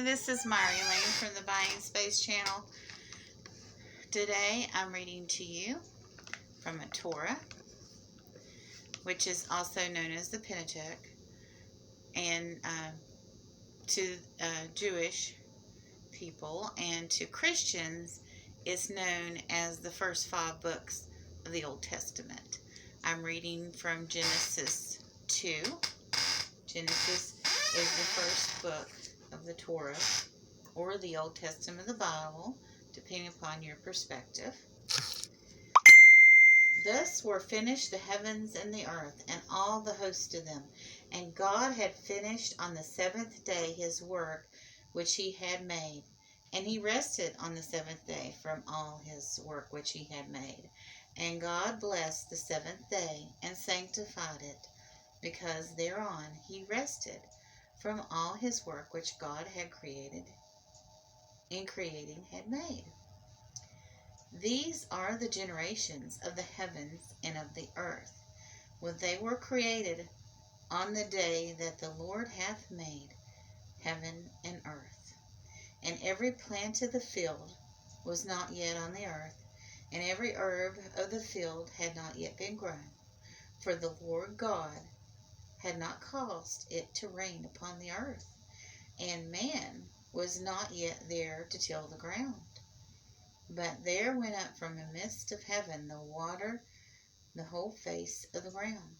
this is Myri Lane from the Buying Space channel. Today I'm reading to you from a Torah, which is also known as the Pentateuch, and to Jewish people and to Christians it's known as the first 5 books of the Old Testament. I'm reading from Genesis 2. Genesis is the first book of the Torah, or the Old Testament of the Bible, depending upon your perspective. Thus were finished the heavens and the earth, and all the host of them. And God had finished on the 7th day his work which he had made. And he rested on the 7th day from all his work which he had made. And God blessed the 7th day, and sanctified it, because thereon he rested from all his work which God had created, in creating had made. These are the generations of the heavens and of the earth, when they were created on the day that the Lord hath made heaven and earth. And every plant of the field was not yet on the earth, and every herb of the field had not yet been grown, for the Lord God had not caused it to rain upon the earth, and man was not yet there to till the ground. But there went up from the midst of heaven the water the whole face of the ground.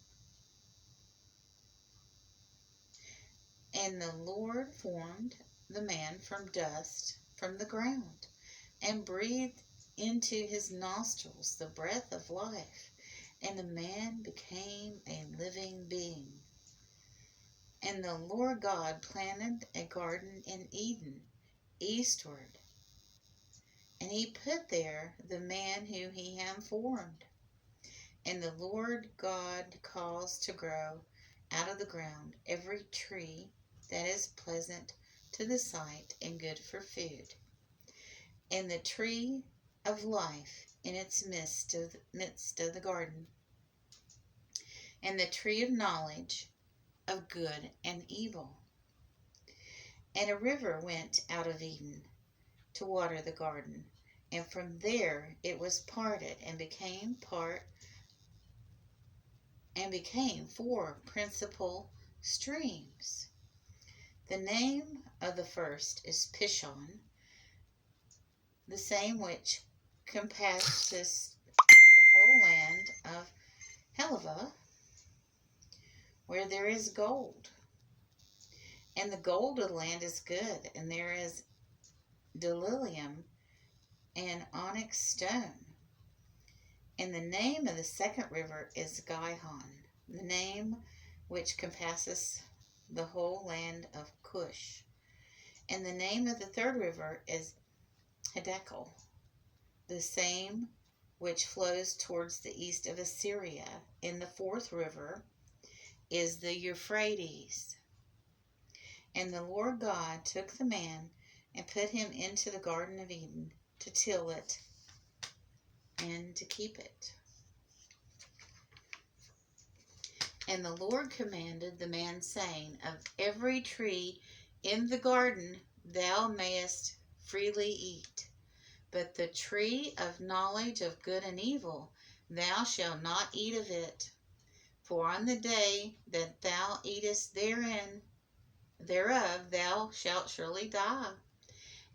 And the Lord formed the man from dust from the ground, and breathed into his nostrils the breath of life, and the man became a living being. And the Lord God planted a garden in Eden, eastward, and he put there the man whom he had formed. And the Lord God caused to grow out of the ground every tree that is pleasant to the sight and good for food, and the tree of life in its midst of the garden, and the tree of knowledge of good and evil. And a river went out of Eden to water the garden, and from there it was parted and became 4 principal streams. The name of the first is Pishon, the same which compasses the whole land of Helava, where there is gold. And the gold of the land is good, and there is bdellium and onyx stone. And the name of the second river is Gihon, the name which compasses the whole land of Cush. And the name of the third river is Hiddekel, the same which flows towards the east of Assyria. And the fourth river is the Euphrates. And the Lord God took the man and put him into the Garden of Eden to till it and to keep it. And the Lord commanded the man, saying, Of every tree in the garden thou mayest freely eat, but the tree of knowledge of good and evil thou shalt not eat of it. For on the day that thou eatest thereof thou shalt surely die.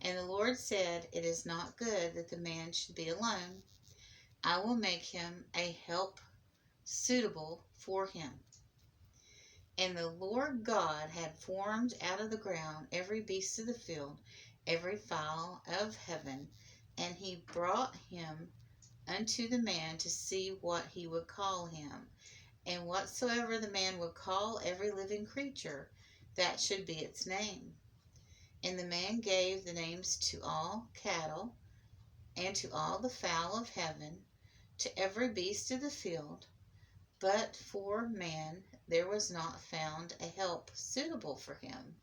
And the Lord said, It is not good that the man should be alone. I will make him a help suitable for him. And the Lord God had formed out of the ground every beast of the field, every fowl of heaven, and he brought him unto the man to see what he would call him. And whatsoever the man would call every living creature, that should be its name. And the man gave the names to all cattle, and to all the fowl of heaven, to every beast of the field. But for man there was not found a help suitable for him.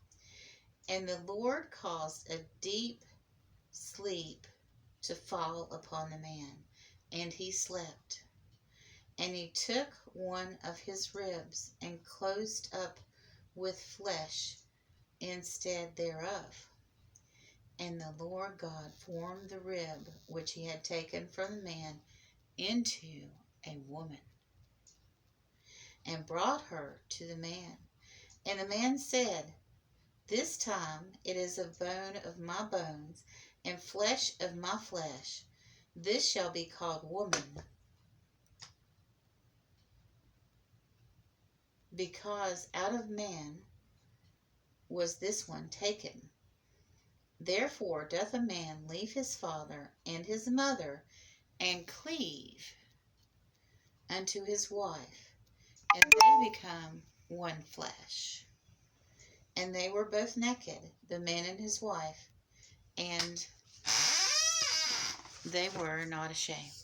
And the Lord caused a deep sleep to fall upon the man, and he slept. And he took one of his ribs, and closed up with flesh instead thereof. And the Lord God formed the rib which he had taken from the man into a woman, and brought her to the man. And the man said, This time it is a bone of my bones, and flesh of my flesh. This shall be called woman, because out of man was this one taken. Therefore doth a man leave his father and his mother, and cleave unto his wife, and they become one flesh. And they were both naked, the man and his wife, and they were not ashamed.